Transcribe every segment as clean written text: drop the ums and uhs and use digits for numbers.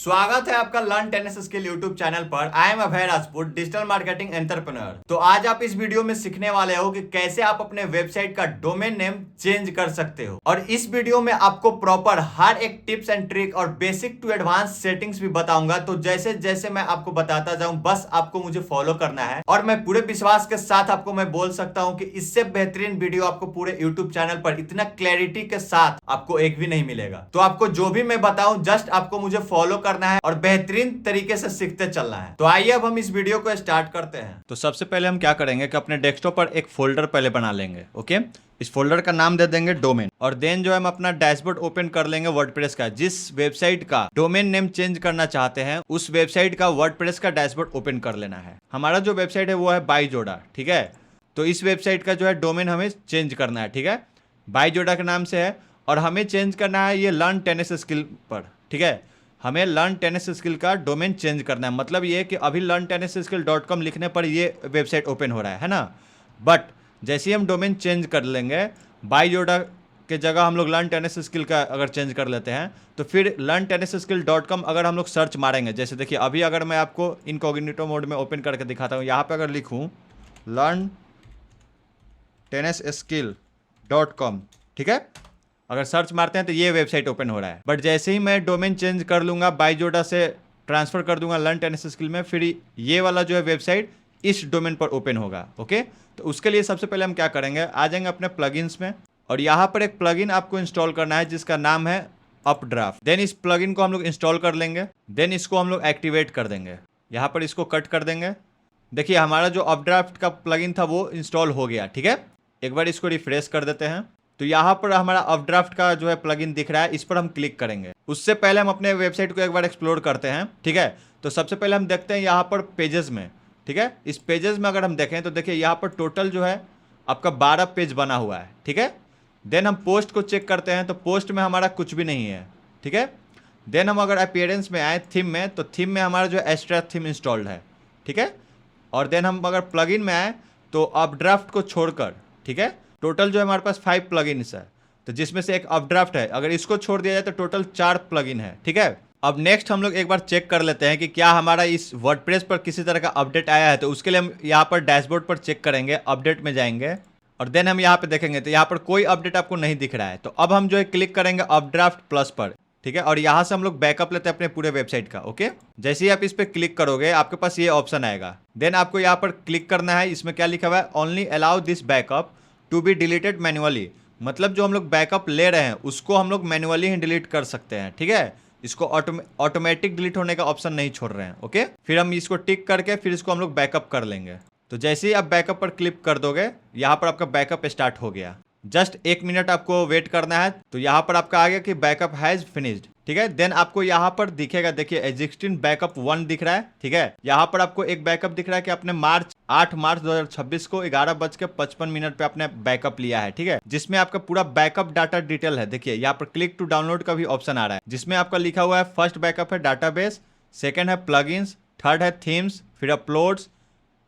स्वागत है आपका learn tennis skill YouTube channel पर। I am Abhay Rajput, digital marketing entrepreneur. तो आज आप इस वीडियो में सीखने वाले हो कि कैसे आप अपने वेबसाइट का डोमेन नेम चेंज कर सकते हो। और इस वीडियो में आपको प्रॉपर हर एक टिप्स एंड ट्रिक और बेसिक टू एडवांस सेटिंग्स भी बताऊंगा। तो जैसे जैसे मैं आपको बताता जाऊं, बस आपको मुझे फॉलो करना है। और मैं पूरे विश्वास के साथ आपको मैं बोल सकता हूं कि इससे बेहतरीन वीडियो आपको पूरे यूट्यूब चैनल पर इतना क्लैरिटी के साथ आपको एक भी नहीं मिलेगा। तो आपको जो भी मैं बताऊं, जस्ट आपको मुझे फॉलो करना है और बेहतरीन तरीके से सीखते चलना है। तो आइए अब हम इस वीडियो को स्टार्ट करते हैं। तो सबसे पहले हम क्या करेंगे कि अपने डेस्कटॉप पर एक फोल्डर पहले बना लेंगे। ओके, इस फोल्डर का नाम दे देंगे डोमेन। और देन जो है हम अपना डैशबोर्ड ओपन कर लेंगे वर्डप्रेस का। जिस वेबसाइट का डोमेन नेम चेंज करना चाहते हैं उस वेबसाइट का वर्डप्रेस का डैशबोर्ड ओपन कर लेना है। हमारा जो वेबसाइट है वो है बाईजोड़ा, ठीक है। तो इस वेबसाइट का जो है डोमेन हमें चेंज करना है, ठीक है। बाईजोड़ा के नाम से है और हमें चेंज करना है ये लर्न टेनिस स्किल पर, ठीक है। हमें लर्न टेनिस स्किल का डोमेन चेंज करना है। मतलब ये कि अभी learntennisskill.com लिखने पर ये वेबसाइट ओपन हो रहा है ना। बट जैसे ही हम डोमेन चेंज कर लेंगे, बाईजोड़ा के जगह हम लोग लर्न टेनिस स्किल का अगर चेंज कर लेते हैं तो फिर learntennisskill.com अगर हम लोग सर्च मारेंगे, जैसे देखिए अभी अगर मैं आपको इनकॉग्निटो मोड में ओपन करके दिखाता हूँ, यहाँ पे अगर लिखूँ learntennisskill.com, ठीक है। अगर सर्च मारते हैं तो ये वेबसाइट ओपन हो रहा है। बट जैसे ही मैं डोमेन चेंज कर लूँगा, बाईजोड़ा से ट्रांसफर कर दूंगा लर्न टेनिस स्किल में, फिर ये वाला जो है वेबसाइट इस डोमेन पर ओपन होगा। ओके, तो उसके लिए सबसे पहले हम क्या करेंगे, आ जाएंगे अपने प्लगइन्स में और यहाँ पर एक प्लगइन आपको इंस्टॉल करना है जिसका नाम है अपड्राफ्ट। देन इस प्लगइन को हम लोग इंस्टॉल कर लेंगे। देन इसको हम लोग एक्टिवेट कर देंगे। यहाँ पर इसको कट कर देंगे। देखिए हमारा जो अपड्राफ्ट का प्लगइन था वो इंस्टॉल हो गया, ठीक है। एक बार इसको रिफ्रेश कर देते हैं तो यहाँ पर हमारा अपड्राफ्ट का जो है प्लगइन दिख रहा है, इस पर हम क्लिक करेंगे। उससे पहले हम अपने वेबसाइट को एक बार एक्सप्लोर करते हैं, ठीक है। तो सबसे पहले हम देखते हैं यहाँ पर पेजेस में, ठीक है। इस पेजेस में अगर हम देखें तो देखिए यहाँ पर टोटल जो है आपका 12 पेज बना हुआ है, ठीक है। देन हम पोस्ट को चेक करते हैं तो पोस्ट में हमारा कुछ भी नहीं है, ठीक है। देन हम अगर अपीयरेंस में आए थीम में, तो थीम में हमारा जो एक्स्ट्रा थीम इंस्टॉल्ड है, ठीक है। और देन हम अगर प्लगइन में आए तो अपड्राफ्ट को छोड़कर, ठीक है, टोटल जो है हमारे पास 5 प्लगइन्स है। तो जिसमें से एक अपड्राफ्ट है, अगर इसको छोड़ दिया जाए तो टोटल 4 प्लगइन है, ठीक है। अब नेक्स्ट हम लोग एक बार चेक कर लेते हैं कि क्या हमारा इस वर्डप्रेस पर किसी तरह का अपडेट आया है। तो उसके लिए हम यहाँ पर डैशबोर्ड पर चेक करेंगे, अपडेट में जाएंगे और देन हम यहाँ पे देखेंगे तो यहाँ पर कोई अपडेट आपको नहीं दिख रहा है। तो अब हम जो है क्लिक करेंगे अपड्राफ्ट प्लस पर, ठीक है। और यहाँ से हम लोग बैकअप लेते हैं अपने पूरे वेबसाइट का। ओके, जैसे ही आप इस पर क्लिक करोगे आपके पास ये ऑप्शन आएगा। देन आपको यहाँ पर क्लिक करना है। इसमें क्या लिखा हुआ है, only allow this backup to be deleted manually. मतलब जो हम लोग बैकअप ले रहे हैं उसको हम लोग मैन्युअली ही डिलीट कर सकते हैं, ठीक है। इसको ऑटोमेटिक डिलीट होने का ऑप्शन नहीं छोड़ रहे हैं। ओके, फिर हम इसको टिक करके फिर इसको हम लोग बैकअप कर लेंगे। तो जैसे ही आप बैकअप पर क्लिक कर दोगे, यहाँ पर आपका बैकअप स्टार्ट हो गया। जस्ट 1 मिनट आपको वेट करना है। तो यहाँ पर आपका आ गया कि बैकअप हैज फिनिश्ड, ठीक है। देन आपको यहाँ पर दिखेगा, देखिए एग्जिस्टिंग बैकअप 1 दिख रहा है, ठीक है। यहाँ पर आपको एक बैकअप दिख रहा है कि आपने 8 मार्च 2026 को 11:55 पे आपने बैकअप लिया है, ठीक है। जिसमें आपका पूरा बैकअप डाटा डिटेल है। देखिए यहाँ पर क्लिक टू डाउनलोड का भी ऑप्शन आ रहा है, जिसमें आपका लिखा हुआ है फर्स्ट बैकअप है डाटाबेस, सेकंड है प्लगइन्स, थर्ड है थीम्स, फिर अपलोड्स,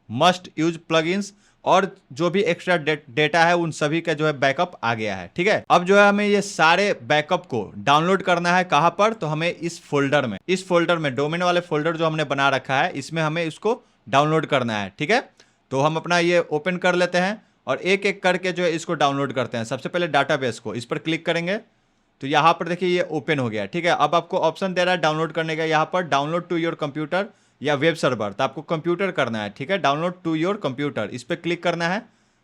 मस्ट यूज प्लगइन्स और जो भी एक्स्ट्रा डेटा है उन सभी का जो है बैकअप आ गया है, ठीक है। अब जो है हमें ये सारे बैकअप को डाउनलोड करना है। कहाँ पर, तो हमें इस फोल्डर में डोमेन वाले फोल्डर जो हमने बना रखा है इसमें हमें इसको डाउनलोड करना है, ठीक है। तो हम अपना ये ओपन कर लेते हैं और एक एक करके जो है इसको डाउनलोड करते हैं। सबसे पहले डाटाबेस को, इस पर क्लिक करेंगे तो यहाँ पर देखिए ये ओपन हो गया, ठीक है। अब आपको ऑप्शन दे रहा है डाउनलोड करने का, यहाँ पर डाउनलोड टू योर कंप्यूटर या वेब सर्वर। तो आपको कंप्यूटर करना है, ठीक है। डाउनलोड टू योर कंप्यूटर, इस पर क्लिक करना है।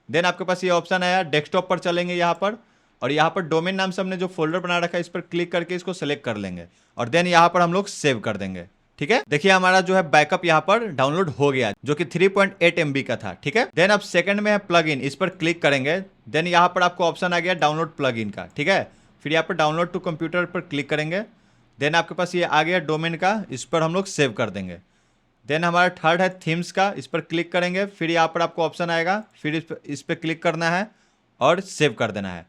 देन आपके पास ये ऑप्शन आया, डेस्कटॉप पर चलेंगे यहाँ पर और यहाँ पर डोमेन नाम से हमने जो फोल्डर बना रखा है इस पर क्लिक करके इसको सेलेक्ट कर लेंगे और देन यहाँ पर हम लोग सेव कर देंगे, ठीक है। देखिए हमारा जो है बैकअप यहाँ पर डाउनलोड हो गया जो कि 3.8 MB का था, ठीक है। देन अब सेकंड में है प्लगइन, इस पर क्लिक करेंगे। देन यहाँ पर आपको ऑप्शन आ गया डाउनलोड प्लगइन का, ठीक है। फिर यहाँ पर डाउनलोड टू कंप्यूटर पर क्लिक करेंगे। देन आपके पास ये आ गया डोमेन का, इस पर हम लोग सेव कर देंगे। देन हमारा थर्ड है थीम्स का, इस पर क्लिक करेंगे। फिर यहाँ पर आपको ऑप्शन आएगा, फिर इस पर क्लिक करना है और सेव कर देना है।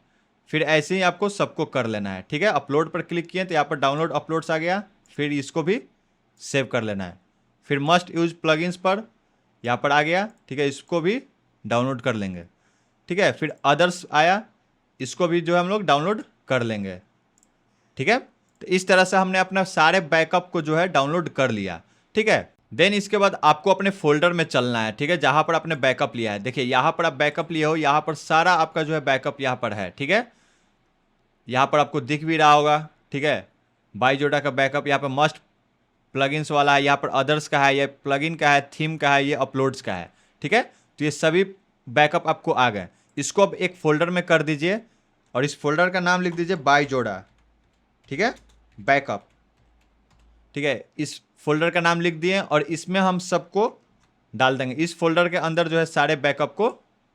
फिर ऐसे ही आपको सबको कर लेना है, ठीक है। अपलोड पर क्लिक किए तो यहाँ पर डाउनलोड अपलोड्स आ गया, फिर इसको भी सेव कर लेना है। फिर मस्ट यूज प्लगइन्स पर यहाँ पर आ गया, ठीक है, इसको भी डाउनलोड कर लेंगे, ठीक है। फिर अदर्स आया, इसको भी जो है हम लोग डाउनलोड कर लेंगे, ठीक है। तो इस तरह से हमने अपना सारे बैकअप को जो है डाउनलोड कर लिया, ठीक है। देन इसके बाद आपको अपने फोल्डर में चलना है, ठीक है, जहां पर आपने बैकअप लिया है। देखिए यहाँ पर आप बैकअप लिए हो, यहाँ पर सारा आपका जो है बैकअप यहाँ पर है, ठीक है। यहाँ पर आपको दिख भी रहा होगा, ठीक है, बाईजोडा का बैकअप यहाँ पर मस्ट प्लगइन्स वाला है, यहाँ पर अदर्स का है, ये प्लगइन का है, थीम का है, ये अपलोड्स का है, ठीक है। तो ये सभी बैकअप आपको आ गए। इसको अब एक फोल्डर में कर दीजिए और इस फोल्डर का नाम लिख दीजिए बाईजोडा, ठीक है, बैकअप, ठीक है। इस फोल्डर का नाम लिख दिए और इसमें हम सबको डाल देंगे। इस फोल्डर के अंदर जो है सारे बैकअप को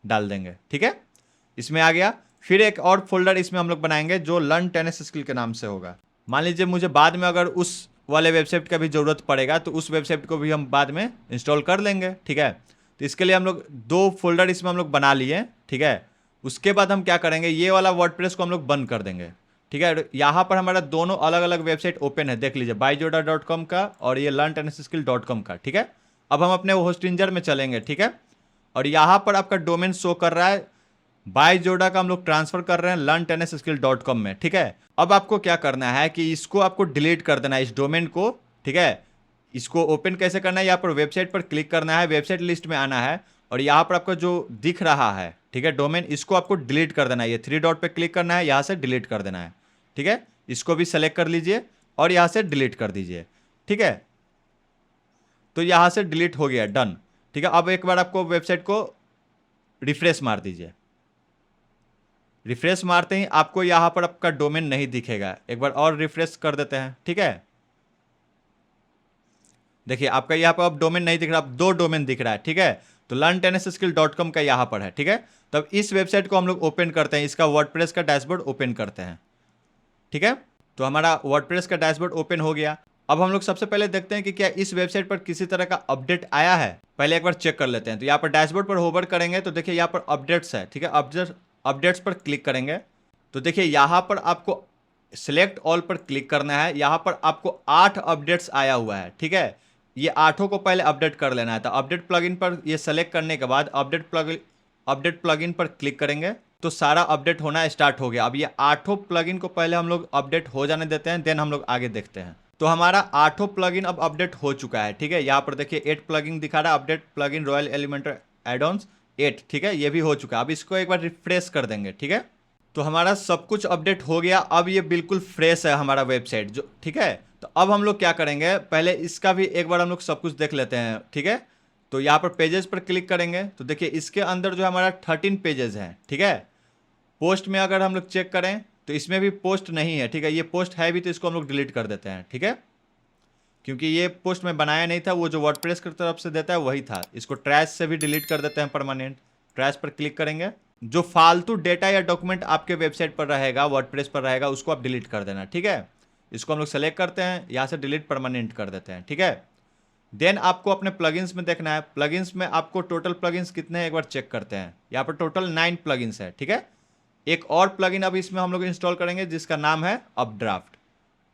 डाल देंगे, ठीक है। इसमें आ गया। फिर एक और फोल्डर इसमें हम लोग बनाएंगे जो लर्न टेनिस स्किल के नाम से होगा। मान लीजिए मुझे बाद में अगर उस वाले वेबसाइट का भी ज़रूरत पड़ेगा तो उस वेबसाइट को भी हम बाद में इंस्टॉल कर लेंगे, ठीक है। तो इसके लिए हम लोग 2 फोल्डर इसमें हम लोग बना लिए, ठीक है। उसके बाद हम क्या करेंगे, ये वाला वर्डप्रेस को हम लोग बंद कर देंगे, ठीक है। यहाँ पर हमारा दोनों अलग अलग वेबसाइट ओपन है, देख लीजिए, byjoda.com का और ये learntennisskill.com का, ठीक है। अब हम अपने होस्टिंजर में चलेंगे, ठीक है। और यहाँ पर आपका डोमेन शो कर रहा है, बाईजोडा का हम लोग ट्रांसफर कर रहे हैं learntennisskill.com में, ठीक है। अब आपको क्या करना है कि इसको आपको डिलीट कर देना है, इस डोमेन को, ठीक है। इसको ओपन कैसे करना है, यहाँ पर वेबसाइट पर क्लिक करना है, वेबसाइट लिस्ट में आना है और यहाँ पर आपका जो दिख रहा है, ठीक है, डोमेन, इसको आपको डिलीट कर देना है। ये 3 डॉट पे क्लिक करना है, यहाँ से डिलीट कर देना है, ठीक है। इसको भी सेलेक्ट कर लीजिए और यहाँ से डिलीट कर दीजिए, ठीक है। तो यहाँ से डिलीट हो गया, डन, ठीक है। अब एक बार आपको वेबसाइट को रिफ्रेश मार दीजिए। रिफ्रेश मारते ही आपको यहाँ पर आपका डोमेन नहीं दिखेगा। एक बार और रिफ्रेश कर देते हैं, ठीक है। देखिए आपका यहाँ पर अब डोमेन नहीं दिख रहा, अब 2 डोमेन दिख रहा है, ठीक है। तो learntennisskill.com का यहाँ पर है, ठीक है। तब इस वेबसाइट को हम लोग ओपन करते हैं, इसका वर्डप्रेस का डैशबोर्ड ओपन करते हैं, ठीक है। तो हमारा वर्डप्रेस का डैशबोर्ड ओपन हो गया। अब हम लोग सबसे पहले देखते हैं कि क्या इस वेबसाइट पर किसी तरह का अपडेट आया है, पहले एक बार चेक कर लेते हैं। तो यहाँ पर डैशबोर्ड पर होवर करेंगे तो देखिए यहाँ पर अपडेट्स है, ठीक है। अपडेट्स पर क्लिक करेंगे तो देखिए यहाँ पर आपको सिलेक्ट ऑल पर क्लिक करना है। यहाँ पर आपको 8 अपडेट्स आया हुआ है, ठीक है। ये 8 को पहले अपडेट कर लेना है। तो अपडेट प्लगइन पर ये सेलेक्ट करने के बाद अपडेट प्लगइन पर क्लिक करेंगे तो सारा अपडेट होना स्टार्ट हो गया। अब ये 8 प्लगइन को पहले हम लोग अपडेट हो जाने देते हैं, देन हम लोग आगे देखते हैं। तो हमारा 8 प्लगइन अब अपडेट हो चुका है, ठीक है। यहाँ पर देखिए 8 प्लगइन दिखा रहा है, update plugin royal Elementor add-ons 8, ठीक है, ये भी हो चुका है। अब इसको एक बार रिफ्रेश कर देंगे, ठीक है। तो हमारा सब कुछ अपडेट हो गया। अब ये बिल्कुल फ्रेश है हमारा वेबसाइट जो, ठीक है। तो अब हम लोग क्या करेंगे, पहले इसका भी एक बार हम लोग सब कुछ देख लेते हैं, ठीक है। तो यहाँ पर पेजेस पर क्लिक करेंगे तो देखिए इसके अंदर जो हमारा 13 पेजेस हैं, ठीक है। पोस्ट में अगर हम लोग चेक करें तो इसमें भी पोस्ट नहीं है, ठीक है। ये पोस्ट है भी तो इसको हम लोग डिलीट कर देते हैं, ठीक है, क्योंकि ये पोस्ट में बनाया नहीं था, वो जो वर्डप्रेस की तरफ से देता है वही था। इसको ट्रैश से भी डिलीट कर देते हैं परमानेंट। ट्रैश पर क्लिक करेंगे, जो फालतू डेटा या डॉक्यूमेंट आपके वेबसाइट पर रहेगा, वर्डप्रेस पर रहेगा, उसको आप डिलीट कर देना, ठीक है। इसको हम लोग सेलेक्ट करते हैं, यहाँ से डिलीट परमानेंट कर देते हैं, ठीक है। देन आपको अपने प्लगइन्स में देखना है, प्लगइन्स में आपको टोटल प्लगइन्स कितने हैं एक बार चेक करते हैं। यहाँ पर टोटल 9 प्लगइन्स है, ठीक है। एक और प्लगइन अब इसमें हम लोग इंस्टॉल करेंगे जिसका नाम है अपड्राफ्ट,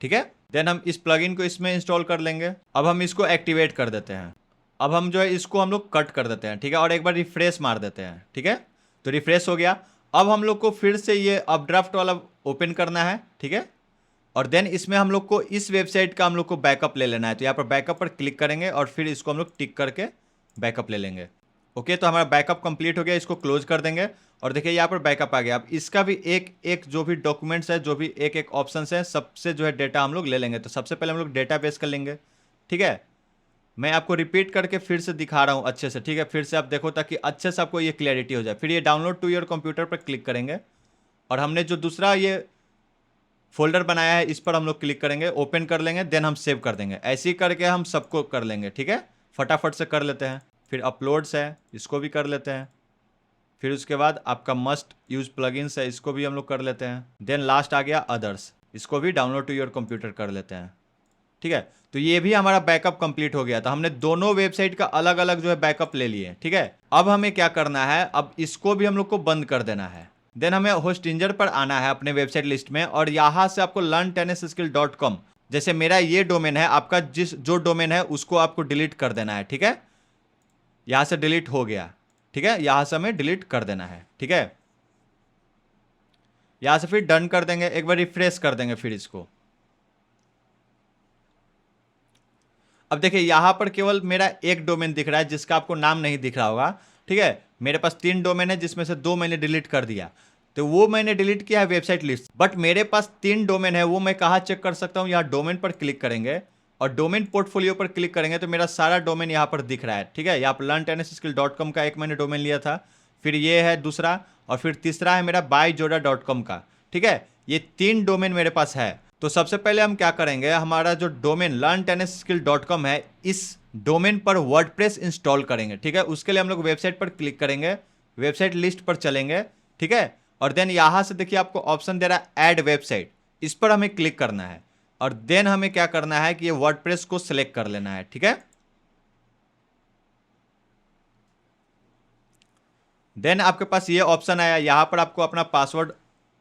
ठीक है। देन हम इस प्लगइन को इसमें इंस्टॉल कर लेंगे। अब हम इसको एक्टिवेट कर देते हैं। अब हम जो है इसको हम लोग कट कर देते हैं, ठीक है, और एक बार रिफ्रेश मार देते हैं, ठीक है। तो रिफ्रेश हो गया। अब हम लोग को फिर से ये अपड्राफ्ट वाला ओपन करना है, ठीक है। और देन इसमें हम लोग को इस वेबसाइट का हम लोग को बैकअप ले लेना है। तो यहाँ पर बैकअप पर क्लिक करेंगे और फिर इसको हम लोग टिक करके बैकअप ले लेंगे। ओके, तो हमारा बैकअप कंप्लीट हो गया, इसको क्लोज कर देंगे। और देखिए यहाँ पर बैकअप आ गया। अब इसका भी एक एक जो भी डॉक्यूमेंट्स है, जो भी एक एक ऑप्शन है, सबसे जो है डेटा हम लोग ले लेंगे। तो सबसे पहले हम लोग डेटा बेस कर लेंगे, ठीक है। मैं आपको रिपीट करके फिर से दिखा रहा हूँ अच्छे से, ठीक है। फिर से आप देखो ताकि अच्छे से आपको ये क्लैरिटी हो जाए। फिर ये डाउनलोड टू योर कंप्यूटर पर क्लिक करेंगे और हमने जो दूसरा ये फोल्डर बनाया है इस पर हम लोग क्लिक करेंगे, ओपन कर लेंगे, देन हम सेव कर देंगे। ऐसे ही करके हम सबको कर लेंगे, ठीक है। फटाफट से कर लेते हैं। फिर अपलोड्स है, इसको भी कर लेते हैं। फिर उसके बाद आपका मस्ट यूज प्लगइन्स है, इसको भी हम लोग कर लेते हैं। देन लास्ट आ गया अदर्स, इसको भी डाउनलोड टू योर कंप्यूटर कर लेते हैं, ठीक है। तो ये भी हमारा बैकअप कंप्लीट हो गया। तो हमने दोनों वेबसाइट का अलग अलग जो है बैकअप ले लिए, ठीक है। अब हमें क्या करना है, अब इसको भी हम लोग को बंद कर देना है। देन हमें होस्टिंजर पर आना है अपने वेबसाइट लिस्ट में और यहाँ से आपको learntennisskill.com, जैसे मेरा ये डोमेन है, आपका जो डोमेन है उसको आपको डिलीट कर देना है, ठीक है। यहाँ से डिलीट हो गया, ठीक है। यहाँ से हमें डिलीट कर देना है, ठीक है। यहाँ से फिर डन कर देंगे, एक बार रिफ्रेश कर देंगे फिर इसको। अब देखिए यहाँ पर केवल मेरा एक डोमेन दिख रहा है जिसका आपको नाम नहीं दिख रहा होगा, ठीक है। मेरे पास 3 डोमेन है जिसमें से 2 मैंने डिलीट कर दिया, तो वो मैंने डिलीट किया है वेबसाइट लिस्ट। बट मेरे पास 3 डोमेन है, वो मैं कहाँ चेक कर सकता हूँ? यहाँ डोमेन पर क्लिक करेंगे और डोमेन पोर्टफोलियो पर क्लिक करेंगे तो मेरा सारा डोमेन यहाँ पर दिख रहा है, ठीक है। यहाँ पर learntennisskill.com का एक मैंने डोमेन लिया था, फिर ये है दूसरा, और फिर तीसरा है मेरा byjoda.com का, ठीक है। ये 3 डोमेन मेरे पास है। तो सबसे पहले हम क्या करेंगे, हमारा जो डोमेन learntennisskill.com है, इस डोमेन पर वर्डप्रेस इंस्टॉल करेंगे, ठीक है। उसके लिए हम लोग वेबसाइट पर क्लिक करेंगे, वेबसाइट लिस्ट पर चलेंगे, ठीक है। और देन यहाँ से देखिए आपको ऑप्शन दे रहा है ऐड वेबसाइट, इस पर हमें क्लिक करना है और देन हमें क्या करना है कि ये वर्डप्रेस को सिलेक्ट कर लेना है, ठीक है। देन आपके पास ये ऑप्शन आया, यहां पर आपको अपना पासवर्ड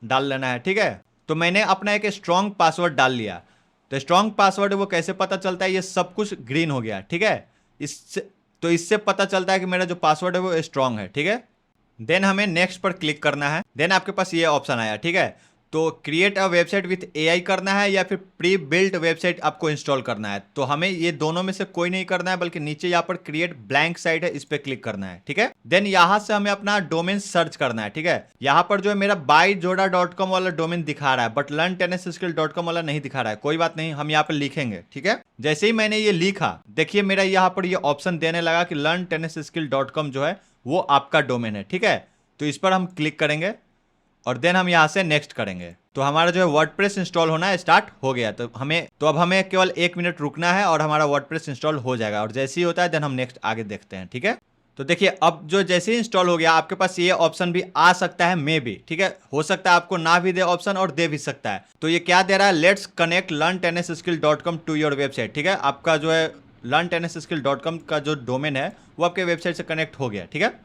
डाल लेना है, ठीक है। तो मैंने अपना एक स्ट्रॉन्ग पासवर्ड डाल लिया। तो स्ट्रॉन्ग पासवर्ड वो कैसे पता चलता है? ये सब कुछ ग्रीन हो गया, ठीक है। इससे पता चलता है कि मेरा जो पासवर्ड है वो स्ट्रॉन्ग है, ठीक है। देन हमें नेक्स्ट पर क्लिक करना है। देन आपके पास ये ऑप्शन आया, ठीक है। तो create a website with AI करना है या फिर प्री बिल्ट वेबसाइट आपको इंस्टॉल करना है। तो हमें ये दोनों में से कोई नहीं करना है, बल्कि नीचे यहाँ पर क्रिएट ब्लैंक साइट है, इस पर क्लिक करना है, ठीक है। देन यहाँ से हमें अपना डोमेन सर्च करना है, ठीक है। यहाँ पर जो है मेरा byjoda.com वाला डोमेन दिखा रहा है, बट learntennisskill.com वाला नहीं दिखा रहा है। कोई बात नहीं, हम यहाँ पर लिखेंगे, ठीक है। जैसे ही मैंने ये लिखा, देखिए मेरा यहाँ पर ये ऑप्शन देने लगा कि learntennisskill.com जो है वो आपका डोमेन है, ठीक है। तो इस पर हम क्लिक करेंगे और देन हम यहां से नेक्स्ट करेंगे। तो हमारा जो है वर्डप्रेस इंस्टॉल होना स्टार्ट हो गया। तो अब हमें केवल 1 मिनट रुकना है और हमारा वर्डप्रेस इंस्टॉल हो जाएगा। और जैसे ही होता है देन हम नेक्स्ट आगे देखते हैं, ठीक है। तो देखिए अब जो जैसे ही इंस्टॉल हो गया, आपके पास ये ऑप्शन भी आ सकता है, मे बी, ठीक है। हो सकता है आपको ना भी दे ऑप्शन और दे भी सकता है। तो ये क्या दे रहा है, let's connect learntennisskill.com to your website, ठीक है। आपका जो है learntennisskill.com का जो डोमेन है वो आपके वेबसाइट से कनेक्ट हो गया, ठीक है।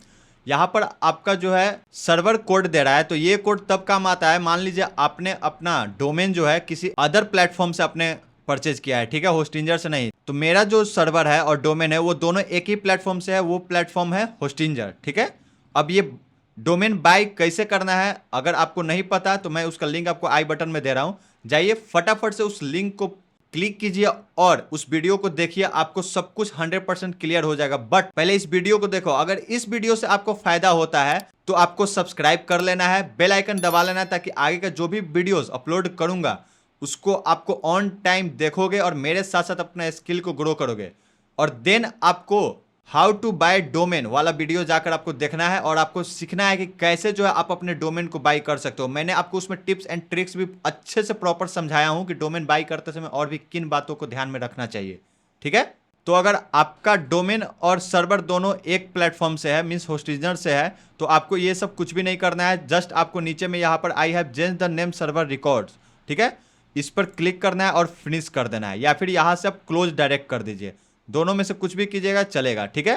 यहाँ पर आपका जो है सर्वर कोड दे रहा है। तो ये कोड तब काम आता है, मान लीजिए आपने अपना डोमेन जो है किसी अदर प्लेटफॉर्म से आपने परचेज किया है, ठीक है, होस्टिंजर से नहीं। तो मेरा जो सर्वर है और डोमेन है वो दोनों एक ही प्लेटफॉर्म से है, वो प्लेटफॉर्म है होस्टिंजर, ठीक है। अब ये डोमेन बाय कैसे करना है, अगर आपको नहीं पता तो मैं उसका लिंक आपको आई बटन में दे रहा हूँ, जाइए फटाफट से उस लिंक को क्लिक कीजिए और उस वीडियो को देखिए, आपको सब कुछ 100% क्लियर हो जाएगा। बट पहले इस वीडियो को देखो। अगर इस वीडियो से आपको फायदा होता है तो आपको सब्सक्राइब कर लेना है, बेल आइकन दबा लेना है, ताकि आगे का जो भी वीडियोस अपलोड करूंगा उसको आपको ऑन टाइम देखोगे और मेरे साथ साथ अपना स्किल को ग्रो करोगे। और देन आपको हाउ टू बाय डोमेन वाला वीडियो जाकर आपको देखना है और आपको सीखना है कि कैसे जो है आप अपने डोमेन को बाय कर सकते हो। मैंने आपको उसमें टिप्स एंड ट्रिक्स भी अच्छे से प्रॉपर समझाया हूं कि डोमेन बाय करते समय और भी किन बातों को ध्यान में रखना चाहिए, ठीक है। तो अगर आपका डोमेन और सर्वर दोनों एक प्लेटफॉर्म से है, मीन्स होस्टिंजर से है, तो आपको ये सब कुछ भी नहीं करना है। जस्ट आपको नीचे में यहाँ पर I have changed the name server records, ठीक है, इस पर क्लिक करना है और फिनिश कर देना है, या फिर यहाँ से आप क्लोज डायरेक्ट कर दीजिए। दोनों में से कुछ भी कीजिएगा चलेगा, ठीक है।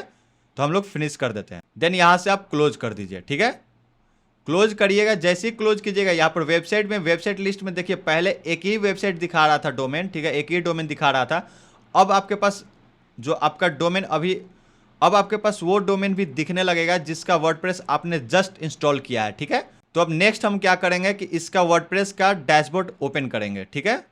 तो हम लोग फिनिश कर देते हैं। देन यहाँ से आप क्लोज कर दीजिए, ठीक है। क्लोज करिएगा। जैसे ही क्लोज कीजिएगा, यहाँ पर वेबसाइट में, वेबसाइट लिस्ट में देखिए पहले एक ही वेबसाइट दिखा रहा था डोमेन, ठीक है, एक ही डोमेन दिखा रहा था। अब आपके पास जो आपका डोमेन अब आपके पास वो डोमेन भी दिखने लगेगा जिसका वर्डप्रेस आपने जस्ट इंस्टॉल किया है, ठीक है। तो अब नेक्स्ट हम क्या करेंगे कि इसका वर्डप्रेस का डैशबोर्ड ओपन करेंगे, ठीक है।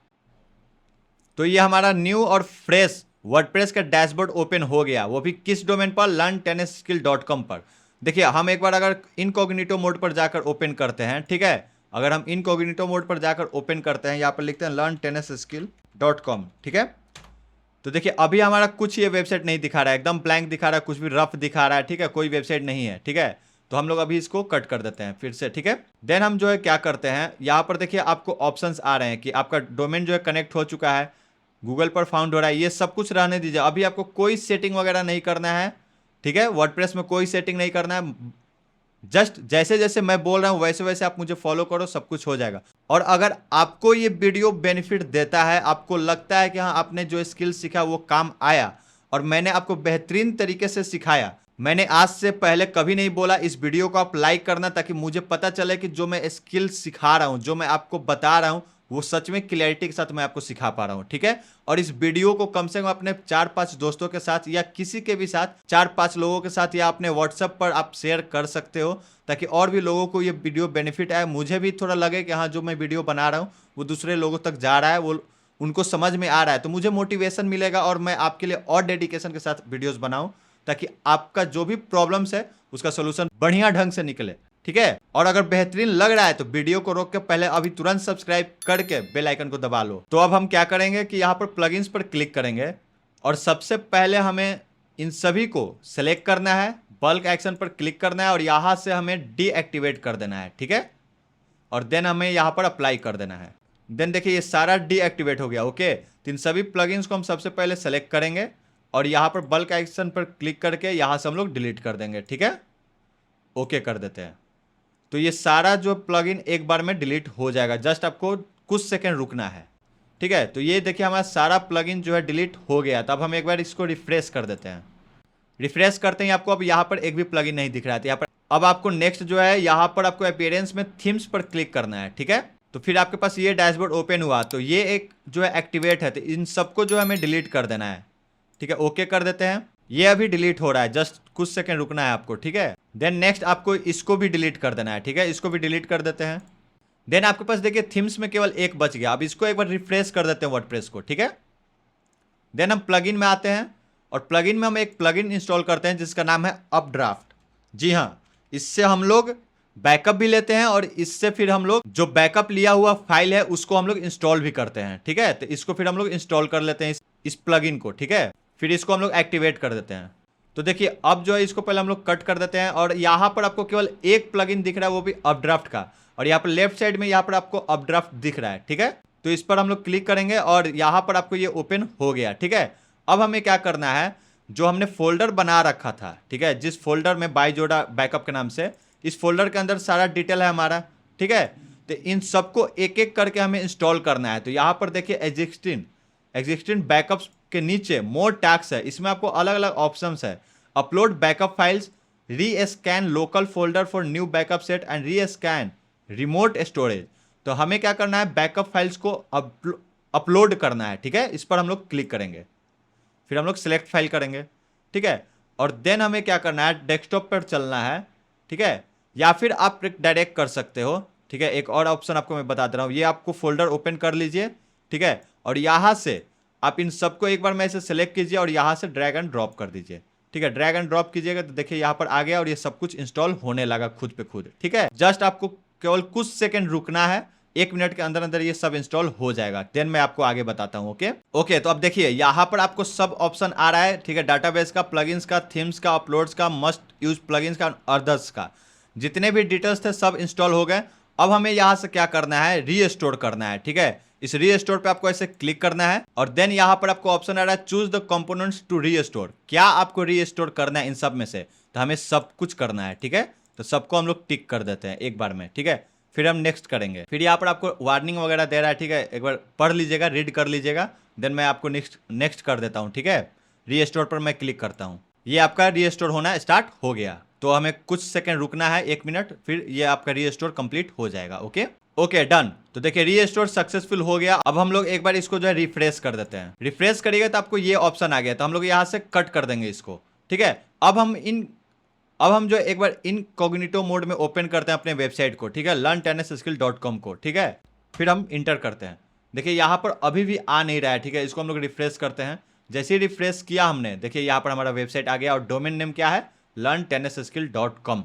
तो ये हमारा न्यू और फ्रेश वर्डप्रेस का डैशबोर्ड ओपन हो गया, वो भी किस डोमेन पर, learntennisskill.com पर। देखिए हम एक बार अगर इनकॉग्निटो मोड पर जाकर ओपन करते हैं, ठीक है, अगर हम इनकॉग्निटो मोड पर जाकर ओपन करते हैं, यहाँ पर लिखते हैं learntennisskill.com, ठीक है। तो देखिए अभी हमारा कुछ ये वेबसाइट नहीं दिखा रहा है, एकदम ब्लैंक दिखा रहा है, कुछ भी रफ दिखा रहा है, ठीक है, कोई वेबसाइट नहीं है, ठीक है। तो हम लोग अभी इसको कट कर देते हैं फिर से, ठीक है। देन हम जो है क्या करते हैं, यहाँ पर देखिए आपको ऑप्शंस आ रहे हैं कि आपका डोमेन जो है कनेक्ट हो चुका है, गूगल पर फाउंड हो रहा है, ये सब कुछ रहने दीजिए। अभी आपको कोई सेटिंग वगैरह नहीं करना है, ठीक है, वर्डप्रेस में कोई सेटिंग नहीं करना है। जस्ट जैसे जैसे मैं बोल रहा हूं वैसे वैसे आप मुझे फॉलो करो, सब कुछ हो जाएगा। और अगर आपको ये वीडियो बेनिफिट देता है, आपको लगता है कि हाँ आपने जो स्किल सीखा वो काम आया और मैंने आपको बेहतरीन तरीके से सिखाया, मैंने आज से पहले कभी नहीं बोला इस वीडियो को आप लाइक करना, ताकि मुझे पता चले कि जो मैं स्किल सिखा रहा हूं, जो मैं आपको बता रहा हूं, वो सच में क्लैरिटी के साथ मैं आपको सिखा पा रहा हूं, ठीक है। और इस वीडियो को कम से कम अपने 4-5 दोस्तों के साथ या किसी के भी साथ 4-5 लोगों के साथ या अपने व्हाट्सएप पर आप शेयर कर सकते हो, ताकि और भी लोगों को ये वीडियो बेनिफिट आए। मुझे भी थोड़ा लगे कि हाँ जो मैं वीडियो बना रहा हूँ वो दूसरे लोगों तक जा रहा है, वो उनको समझ में आ रहा है, तो मुझे मोटिवेशन मिलेगा और मैं आपके लिए और डेडिकेशन के साथ वीडियोस बनाऊं, ताकि आपका जो भी प्रॉब्लम्स है उसका सोल्यूशन बढ़िया ढंग से निकले। ठीक है, और अगर बेहतरीन लग रहा है तो वीडियो को रोक के पहले अभी तुरंत सब्सक्राइब करके बेल आइकन को दबा लो। तो अब हम क्या करेंगे कि यहाँ पर प्लगइन्स पर क्लिक करेंगे और सबसे पहले हमें इन सभी को सेलेक्ट करना है, बल्क एक्शन पर क्लिक करना है और यहाँ से हमें डीएक्टिवेट कर देना है। ठीक है, और देन हमें यहाँ पर अप्लाई कर देना है। देन देखिए ये सारा डीएक्टिवेट हो गया। ओके, तो इन सभी प्लगइन्स को हम सबसे पहले सेलेक्ट करेंगे और यहाँ पर बल्क एक्शन पर क्लिक करके यहाँ से हम लोग डिलीट कर देंगे। ठीक है, ओके कर देते हैं। तो ये सारा जो प्लगइन एक बार में डिलीट हो जाएगा, जस्ट आपको कुछ सेकंड रुकना है। ठीक है, तो ये देखिए हमारा सारा प्लगइन जो है डिलीट हो गया। तो अब हम एक बार इसको रिफ्रेश कर देते हैं। रिफ्रेश करते ही आपको अब यहाँ पर एक भी प्लगइन नहीं दिख रहा है। तो यहाँ पर अब आपको नेक्स्ट जो है यहाँ पर आपको अपीयरेंस में थीम्स पर क्लिक करना है। ठीक है, तो फिर आपके पास ये डैशबोर्ड ओपन हुआ, तो ये एक जो है एक्टिवेट है, तो इन सबको जो है हमें डिलीट कर देना है। ठीक है, ओके कर देते हैं। ये अभी डिलीट हो रहा है, जस्ट कुछ सेकंड रुकना है आपको। ठीक है, देन नेक्स्ट आपको इसको भी डिलीट कर देना है। ठीक है, इसको भी डिलीट कर देते हैं। देन आपके पास देखिए थीम्स में केवल एक बच गया। अब इसको एक बार रिफ्रेश कर देते हैं वर्डप्रेस को। ठीक है, देन हम प्लगइन में आते हैं और प्लगइन में हम एक प्लगइन इंस्टॉल करते हैं जिसका नाम है अपड्राफ्ट। जी हाँ, इससे हम लोग बैकअप भी लेते हैं और इससे फिर हम लोग जो बैकअप लिया हुआ फाइल है उसको हम लोग इंस्टॉल भी करते हैं। ठीक है, तो इसको फिर हम लोग इंस्टॉल कर लेते हैं इस प्लगइन को। ठीक है, फिर इसको हम लोग एक्टिवेट कर देते हैं। तो देखिए अब जो है इसको पहले हम लोग कट कर देते हैं और यहाँ पर आपको केवल एक प्लगइन दिख रहा है, वो भी अपड्राफ्ट का, और यहाँ पर लेफ्ट साइड में यहाँ पर आपको अपड्राफ्ट दिख रहा है। ठीक है, तो इस पर हम लोग क्लिक करेंगे और यहाँ पर आपको ये ओपन हो गया। ठीक है, अब हमें क्या करना है, जो हमने फोल्डर बना रखा था, ठीक है, जिस फोल्डर में बाईजोड़ा बैकअप के नाम से, इस फोल्डर के अंदर सारा डिटेल है हमारा। ठीक है, तो इन सबको एक एक करके हमें इंस्टॉल करना है। तो यहाँ पर देखिए एग्जिस्टिंग बैकअप्स के नीचे मोर टैग्स है, इसमें आपको अलग अलग ऑप्शंस है। Upload backup files, rescan local folder for new backup set and rescan remote storage. तो हमें क्या करना है, बैकअप फाइल्स को अपलोड करना है। ठीक है, इस पर हम लोग क्लिक करेंगे, फिर हम लोग सिलेक्ट फाइल करेंगे। ठीक है, और देन हमें क्या करना है, डेस्कटॉप पर चलना है। ठीक है, या फिर आप डायरेक्ट कर सकते हो। ठीक है, एक और ऑप्शन आपको मैं बता दे रहा हूँ, ये आपको फोल्डर ओपन कर लीजिए। ठीक है, और यहाँ से आप इन सबको एक बार में ऐसे सेलेक्ट कीजिए और यहाँ से ड्रैग एंड ड्रॉप कर दीजिए। ठीक है, ड्रैग एंड ड्रॉप कीजिएगा तो देखिए यहाँ पर आ गया और ये सब कुछ इंस्टॉल होने लगा खुद पे खुद। ठीक है, जस्ट आपको केवल कुछ सेकंड रुकना है, 1 मिनट के अंदर अंदर ये सब इंस्टॉल हो जाएगा। देन मैं आपको आगे बताता हूँ। ओके, तो अब देखिए यहाँ पर आपको सब ऑप्शन आ रहा है। ठीक है, डाटाबेस का, प्लगइन्स का, थीम्स का, अपलोड्स का, मस्ट यूज प्लगइन्स का, अदर्स का, जितने भी डिटेल्स थे सब इंस्टॉल हो गए। अब हमें यहाँ से क्या करना है, रीस्टोर करना है। ठीक है, इस रीस्टोर पे आपको ऐसे क्लिक करना है और देन यहाँ पर आपको ऑप्शन आ रहा है choose the components to restore. क्या आपको रीस्टोर करना है इन सब में से, तो हमें सब कुछ करना है। ठीक है, तो सबको हम लोग टिक कर देते हैं एक बार में। ठीक है, फिर हम नेक्स्ट करेंगे। फिर यहाँ पर आपको वार्निंग वगैरह दे रहा है। ठीक है, एक बार पढ़ लीजिएगा, रीड कर लीजिएगा। देन मैं आपको नेक्स्ट कर देता हूँ। ठीक है, रीस्टोर पर मैं क्लिक करता हूँ, ये आपका रीस्टोर होना स्टार्ट हो गया। तो हमें कुछ सेकंड रुकना है, 1 मिनट, फिर ये आपका रीस्टोर कंप्लीट हो जाएगा। Okay done. तो देखिए रीस्टोर सक्सेसफुल हो गया। अब हम लोग एक बार इसको जो है रिफ्रेश कर देते हैं। रिफ्रेश करिएगा तो आपको ये ऑप्शन आ गया, तो हम लोग यहाँ से कट कर देंगे इसको। ठीक है, अब हम जो एक बार इनकॉग्निटो मोड में ओपन करते हैं अपने वेबसाइट को। ठीक है, learntennisskill.com को। ठीक है, फिर हम इंटर करते हैं। देखिए यहाँ पर अभी भी आ नहीं रहा है। ठीक है, इसको हम लोग रिफ्रेश करते हैं। जैसे ही रिफ्रेश किया हमने, देखिए यहाँ पर हमारा वेबसाइट आ गया और डोमेन नेम क्या है, learntennisskill.com।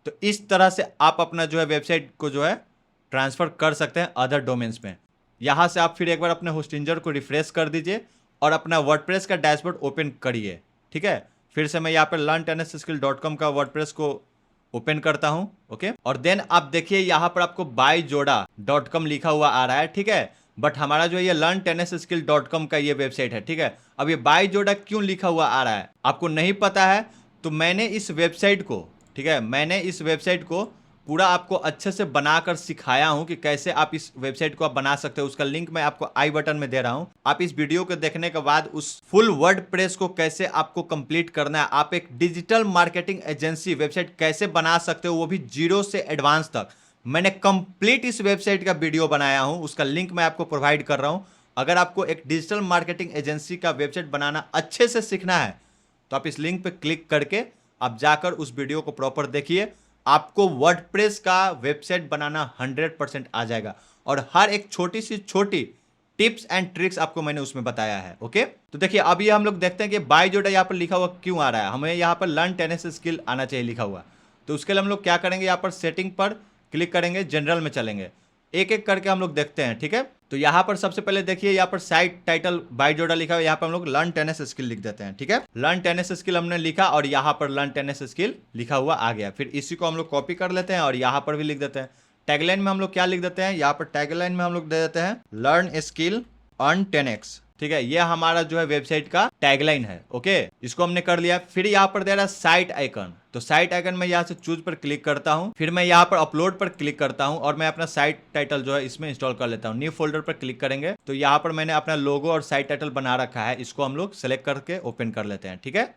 तो इस तरह से आप अपना जो है वेबसाइट को जो है ट्रांसफर कर सकते हैं अदर डोमेन्स में। यहाँ से आप फिर एक बार अपने होस्टिंजर को रिफ्रेश कर दीजिए और अपना वर्डप्रेस का डैशबोर्ड ओपन करिए। ठीक है, फिर से मैं यहाँ पर learntennisskill.com का वर्डप्रेस को ओपन करता हूँ। ओके, और देन आप देखिए यहाँ पर आपको byjoda.com लिखा हुआ आ रहा है। ठीक है, बट हमारा जो ये learntennisskill.com का ये वेबसाइट है। ठीक है, अब ये byjoda क्यों लिखा हुआ आ रहा है आपको नहीं पता है, तो मैंने इस वेबसाइट को पूरा आपको अच्छे से बनाकर सिखाया हूं कि कैसे आप इस वेबसाइट को आप बना सकते हो। उसका लिंक मैं आपको आई बटन में दे रहा हूं। आप इस वीडियो को देखने के बाद उस फुल वर्डप्रेस को कैसे आपको कंप्लीट करना है, आप एक डिजिटल मार्केटिंग एजेंसी वेबसाइट कैसे बना सकते हो, वो भी जीरो से एडवांस तक, मैंने कंप्लीट इस वेबसाइट का वीडियो बनाया हूं। उसका लिंक मैं आपको प्रोवाइड कर रहा हूं। अगर आपको एक डिजिटल मार्केटिंग एजेंसी का वेबसाइट बनाना अच्छे से सीखना है तो आप इस लिंक पर क्लिक करके आप जाकर उस वीडियो को प्रॉपर देखिए। आपको वर्डप्रेस का वेबसाइट बनाना 100% आ जाएगा और हर एक छोटी सी छोटी टिप्स एंड ट्रिक्स आपको मैंने उसमें बताया है। ओके, तो देखिए अभी हम लोग देखते हैं कि बायजोडा यहाँ पर लिखा हुआ क्यों आ रहा है। हमें यहाँ पर लर्न टेनिस स्किल आना चाहिए लिखा हुआ। तो उसके लिए हम लोग क्या करेंगे, यहाँ पर सेटिंग पर क्लिक करेंगे, जनरल में चलेंगे, एक एक करके हम लोग देखते हैं। ठीक है, तो यहाँ पर सबसे पहले देखिए यहाँ पर साइट टाइटल बायजोडा लिखा हुआ है, यहाँ पर हम लोग लर्न टेनिस स्किल लिख देते हैं। ठीक है, लर्न टेनिस स्किल हमने लिखा और यहाँ पर लर्न टेनिस स्किल लिखा हुआ आ गया। फिर इसी को हम लोग कॉपी कर लेते हैं और यहाँ पर भी लिख देते हैं। टैगलाइन में हम लोग क्या लिख देते हैं, यहाँ पर टैगलाइन में हम लोग दे देते हैं लर्न स्किल अर्न 10x। ठीक है, ये हमारा जो है वेबसाइट का टैगलाइन है। ओके, इसको हमने कर लिया। फिर यहाँ पर दे रहा है साइट आइकन, तो साइट आइकन में यहाँ से चूज पर क्लिक करता हूँ, फिर मैं यहाँ पर अपलोड पर क्लिक करता हूँ और मैं अपना साइट टाइटल जो है इसमें इंस्टॉल कर लेता हूँ। न्यू फोल्डर पर क्लिक करेंगे तो यहाँ पर मैंने अपना लोगो और साइट टाइटल बना रखा है, इसको हम लोग सेलेक्ट करके ओपन कर लेते हैं। ठीक है,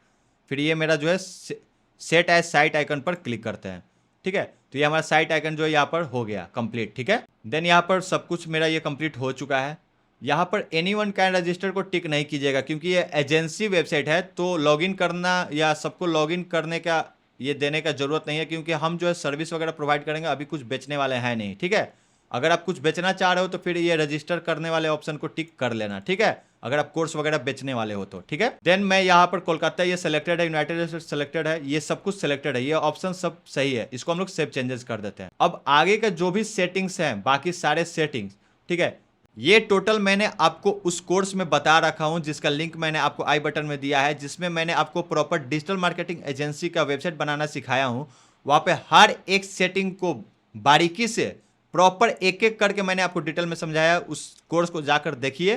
फिर ये मेरा जो है सेट एज साइट आइकन पर क्लिक करते हैं। ठीक है, तो ये हमारा साइट आइकन जो है यहाँ पर हो गया कंप्लीट। ठीक है, देन यहाँ पर सब कुछ मेरा ये कंप्लीट हो चुका है। यहाँ पर एनीवन कैन रजिस्टर को टिक नहीं कीजिएगा क्योंकि ये एजेंसी वेबसाइट है, तो लॉगिन करना या सबको लॉगिन करने का ये देने का जरूरत नहीं है, क्योंकि हम जो है सर्विस वगैरह प्रोवाइड करेंगे, अभी कुछ बेचने वाले हैं नहीं। ठीक है, अगर आप कुछ बेचना चाह रहे हो तो फिर ये रजिस्टर करने वाले ऑप्शन को टिक कर लेना। ठीक है, अगर आप कोर्स वगैरह बेचने वाले हो तो। ठीक है, देन मैं यहाँ पर कोलकाता ये सिलेक्टेड है, यूनाइटेड स्टेट सिलेक्टेड है, ये सब कुछ सिलेक्टेड है, ये ऑप्शन सब सही है। इसको हम लोग सेव चेंजेस कर देते हैं। अब आगे का जो भी सेटिंग्स हैं, बाकी सारे सेटिंग्स, ठीक है, ये टोटल मैंने आपको उस कोर्स में बता रखा हूं जिसका लिंक मैंने आपको आई बटन में दिया है, जिसमें मैंने आपको प्रॉपर डिजिटल मार्केटिंग एजेंसी का वेबसाइट बनाना सिखाया हूं। वहां पे हर एक सेटिंग को बारीकी से प्रॉपर एक एक करके मैंने आपको डिटेल में समझाया। उस कोर्स को जाकर देखिए,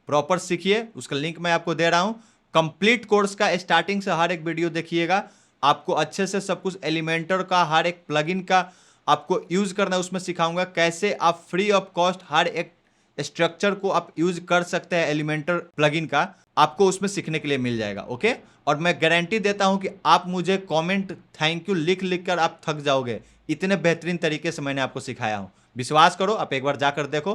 प्रॉपर सीखिए, उसका लिंक मैं आपको दे रहा हूं। कंप्लीट कोर्स का स्टार्टिंग से हर एक वीडियो देखिएगा, आपको अच्छे से सब कुछ एलिमेंटर का हर एक प्लगइन का आपको यूज करना उसमें सिखाऊंगा, कैसे आप फ्री ऑफ कॉस्ट हर एक स्ट्रक्चर को आप यूज कर सकते हैं एलिमेंटर प्लगइन का, आपको उसमें सीखने के लिए मिल जाएगा। ओके, और मैं गारंटी देता हूं कि आप मुझे कमेंट थैंक यू लिख लिख कर आप थक जाओगे, इतने बेहतरीन तरीके से मैंने आपको सिखाया हूं। विश्वास करो, आप एक बार जाकर देखो,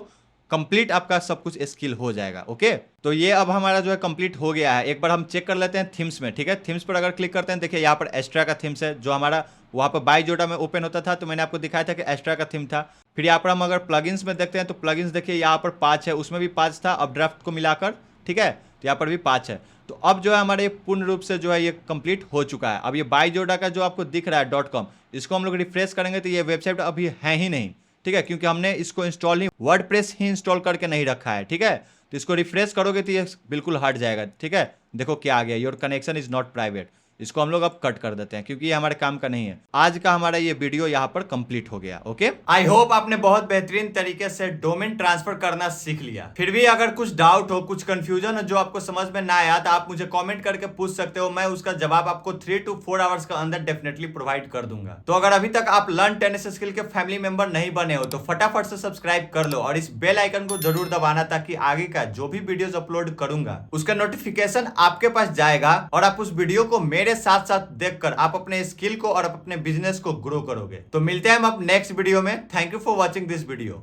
कंप्लीट आपका सब कुछ स्किल हो जाएगा। ओके, तो ये अब हमारा जो है कंप्लीट हो गया है। एक बार हम चेक कर लेते हैं थीम्स में। ठीक है, थीम्स पर अगर क्लिक करते हैं, देखिए यहाँ पर एक्स्ट्रा का थीम्स है, जो हमारा वहाँ पर बायजोडा में ओपन होता था, तो मैंने आपको दिखाया था कि एक्स्ट्रा का थीम था। फिर यहाँ पर हम अगर प्लगइन्स में देखते हैं तो प्लगइन्स देखिए यहाँ पर 5 है, उसमें भी 5 था, अब ड्राफ्ट को मिलाकर। ठीक है, तो यहाँ पर भी 5 है। तो अब जो है हमारे पूर्ण रूप से जो है ये कंप्लीट हो चुका है। अब ये बायजोडा का जो आपको दिख रहा है .com, इसको हम लोग रिफ्रेश करेंगे तो ये वेबसाइट अभी है ही नहीं। ठीक है, क्योंकि हमने इसको इंस्टॉल ही वर्डप्रेस ही इंस्टॉल करके नहीं रखा है। ठीक है, तो इसको रिफ्रेश करोगे तो ये बिल्कुल हट जाएगा। ठीक है, देखो क्या आ गया, your connection is not private. इसको हम लोग अब कट कर देते हैं क्योंकि ये हमारे काम का नहीं है। आज का हमारा ये वीडियो यहाँ पर कंप्लीट हो गया। ओके, आई होप आपने बहुत बेहतरीन तरीके से डोमेन ट्रांसफर करना सीख लिया। फिर भी अगर कुछ डाउट हो, कुछ कंफ्यूजन हो जो आपको समझ में ना आया, तो आप मुझे कमेंट करके पूछ सकते हो। मैं उसका जवाब आपको 3 to 4 आवर्स के अंदर डेफिनेटली प्रोवाइड कर दूंगा। तो अगर अभी तक आप लर्न टेनिस स्किल के फैमिली मेंबर नहीं बने हो तो फटाफट से सब्सक्राइब कर लो और इस बेल आइकन को जरूर दबाना, ताकि आगे का जो भी वीडियोस अपलोड करूंगा उसका नोटिफिकेशन आपके पास जाएगा और आप उस वीडियो को मेरे साथ साथ देखकर आप अपने स्किल को और अपने बिजनेस को ग्रो करोगे। तो मिलते हैं हम अब नेक्स्ट वीडियो में। Thank you for watching this video.